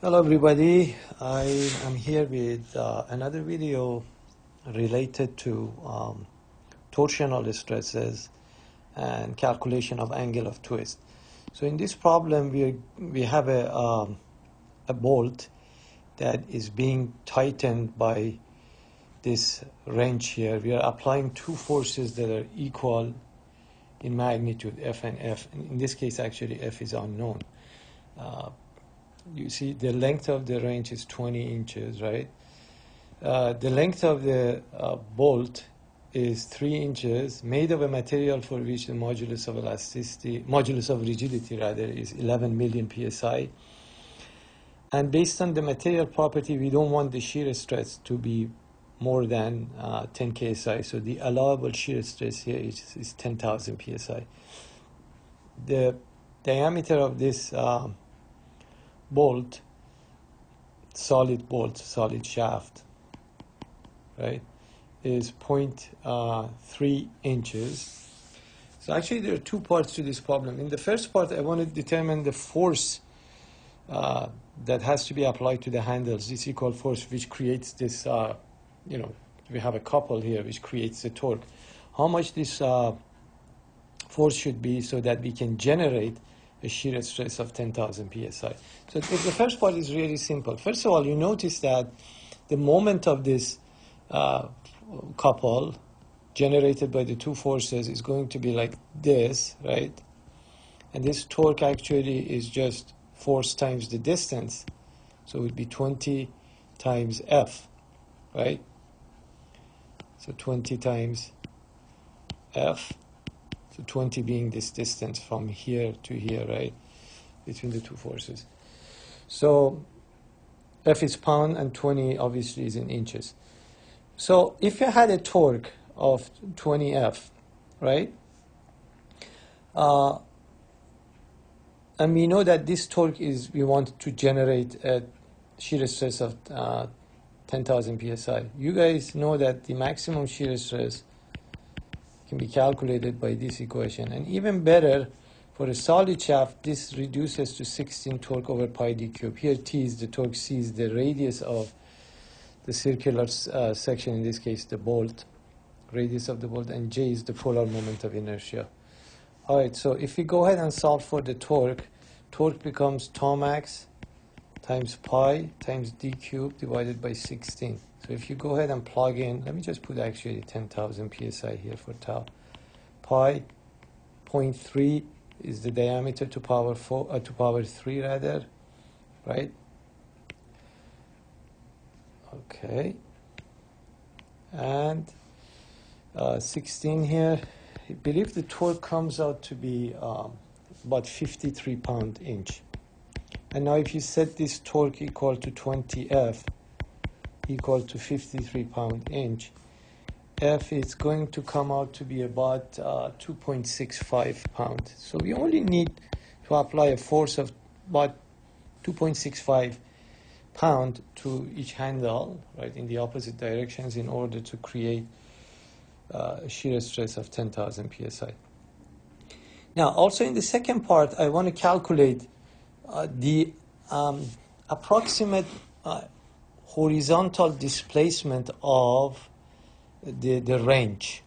Hello everybody, I am here with another video related to torsional stresses and calculation of angle of twist. So in this problem we have a bolt that is being tightened by this wrench here. We are applying two forces that are equal in magnitude, F and F. And in this case actually F is unknown. You see the length of the wrench is 20 inches, right? The length of the bolt is 3 inches, made of a material for which the modulus of rigidity rather, is 11 million psi. And based on the material property, we don't want the shear stress to be more than 10 ksi. So the allowable shear stress here is 10,000 psi. The diameter of this bolt, solid shaft, right, is 0.3 inches. So actually there are two parts to this problem. In the first part, I want to determine the force that has to be applied to the handles, this equal force which creates this, we have a couple here which creates the torque. How much this force should be so that we can generate a shear stress of 10,000 psi. So the first part is really simple. First of all, you notice that the moment of this couple generated by the two forces is going to be like this, right? And this torque actually is just force times the distance. So it would be 20 times F, right? So 20 times F. So 20 being this distance from here to here, right, between the two forces. So F is pound and 20 obviously is in inches. So if you had a torque of 20 F, right, and we know that this torque is, we want to generate a shear stress of 10,000 psi. You guys know that the maximum shear stress can be calculated by this equation. And even better, for a solid shaft, this reduces to 16 torque over pi d cube. Here T is the torque, C is the radius of the circular section, in this case the bolt, radius of the bolt, and J is the polar moment of inertia. All right, so if we go ahead and solve for the torque becomes tau max times pi times d cube divided by 16. So if you go ahead and plug in, let me just put actually 10,000 psi here for tau. Pi 0.3 is the diameter to power 3 rather, right? Okay. And 16 here. I believe the torque comes out to be about 53 pound-inch. And now if you set this torque equal to 20 F equal to 53 pound-inch, F is going to come out to be about 2.65 pounds. So we only need to apply a force of about 2.65 pound to each handle, right, in the opposite directions in order to create a shear stress of 10,000 psi. Now, also in the second part, I want to calculate the approximate horizontal displacement of the wrench.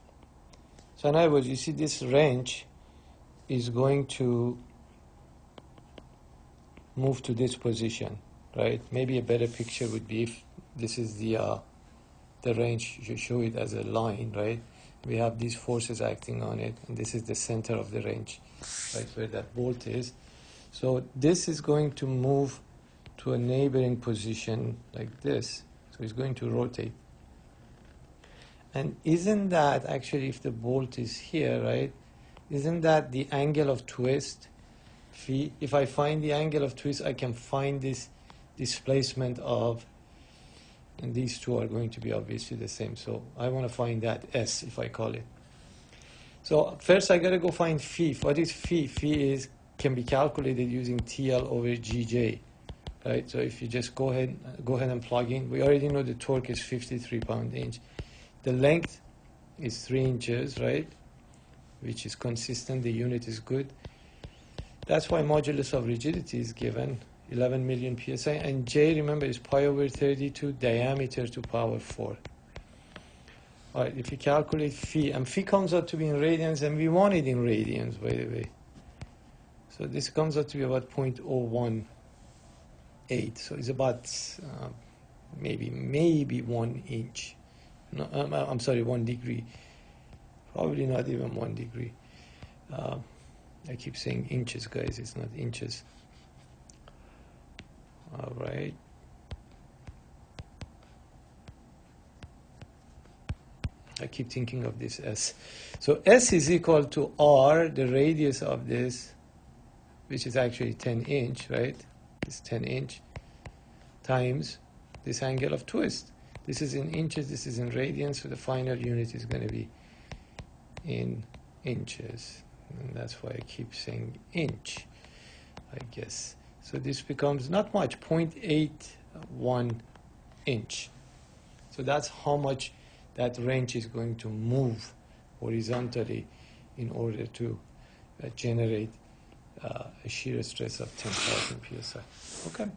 So in other words, you see this wrench is going to move to this position, right? Maybe a better picture would be if this is the wrench, you show it as a line, right? We have these forces acting on it, and this is the center of the wrench, right, where that bolt is. So this is going to move to a neighboring position like this. So it's going to rotate. And isn't that actually, if the bolt is here, right, isn't that the angle of twist, phi? If I find the angle of twist, I can find this displacement of, and these two are going to be obviously the same. So I want to find that S, if I call it. So first I got to go find phi. What is phi? Phi can be calculated using TL over GJ, right? So if you just go ahead and plug in, we already know the torque is 53 pound-inch. The length is 3 inches, right, which is consistent. The unit is good. That's why modulus of rigidity is given. 11 million psi, and J, remember, is pi over 32 diameter to power 4. All right, if you calculate phi, and phi comes out to be in radians, and we want it in radians, by the way. So this comes out to be about 0.018. So it's about maybe 1 inch. No, I'm sorry, 1 degree. Probably not even 1 degree. I keep saying inches, guys. It's not inches. All right. I keep thinking of this S. So S is equal to R, the radius of this, which is actually 10 inch, right? It's 10 inch, times this angle of twist. This is in inches, this is in radians, so the final unit is going to be in inches. And that's why I keep saying inch, I guess. So this becomes not much, 0.81 inch. So that's how much that wrench is going to move horizontally in order to generate a shear stress of 10,000 psi. Okay,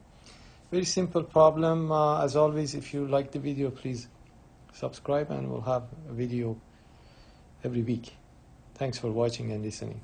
very simple problem. As always, if you like the video, please subscribe, and we'll have a video every week. Thanks for watching and listening.